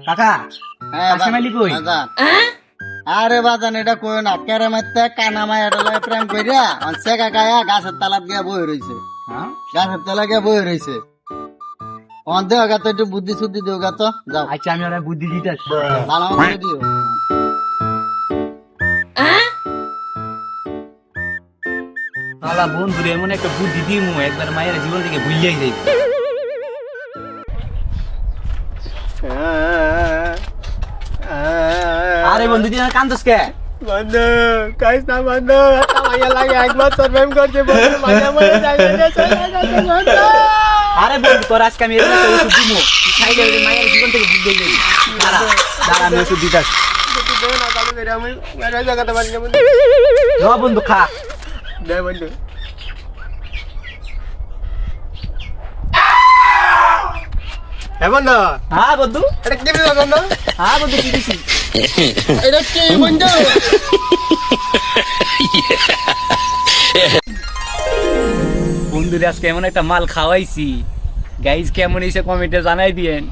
কাকা হ্যাঁ কাশিম আলী কই? বাজান আরে বাজান এটা কই না কেরে মারতে কানা মায়া ডলায় প্রেম কইরা অনসে কাকায়া গাছের তলাত গিয়া বই রইছে হ্যাঁ? গাছের তলা গিয়া বই রইছে অন্ধে গা তো একটু বুদ্ধি শুদ্ধি দিও গা তো যাও আচ্ছা আমি ওরা বুদ্ধি দিতেছি। ভালো করে দিও শালা বন্ধুরে এমন একটা বুদ্ধি দিমু একবার মায়ের জীবন থেকে ভুলিয়াই যাই। আরে বন্ধু তুই কান্দস কে? বন্ধু কাইস না বন্ধু মাইয়া লাগে এক বছর প্রেম করছে বন্ধু মাইয়া মরে যায় বন্ধু আরে বন্ধু তোর আজকে আমি এরকম একটা ওষুধ দিমু তুই খাইলে ওই মায়ের জীবন থেকে ভুলিয়াই যাবি। দাঁড়া দাঁড়া আমি ওষুধ দিতাছি। তুই না কালো করে আমি মেরে জায়গাতে পারি না বন্ধু ল বন্ধু খা। দে বন্ধু এ বন্ধু হ্যাঁ বন্ধু, এটা কি দিবি বন্ধু হ্যাঁ বন্ধু কি দিছি? এটা কি বন্ধু বন্ধুরে আজকে এমন একটা মাল খাওয়াইছি, গাইজ কেমন হয়েছে কমেন্টে জানাই দিয়েন।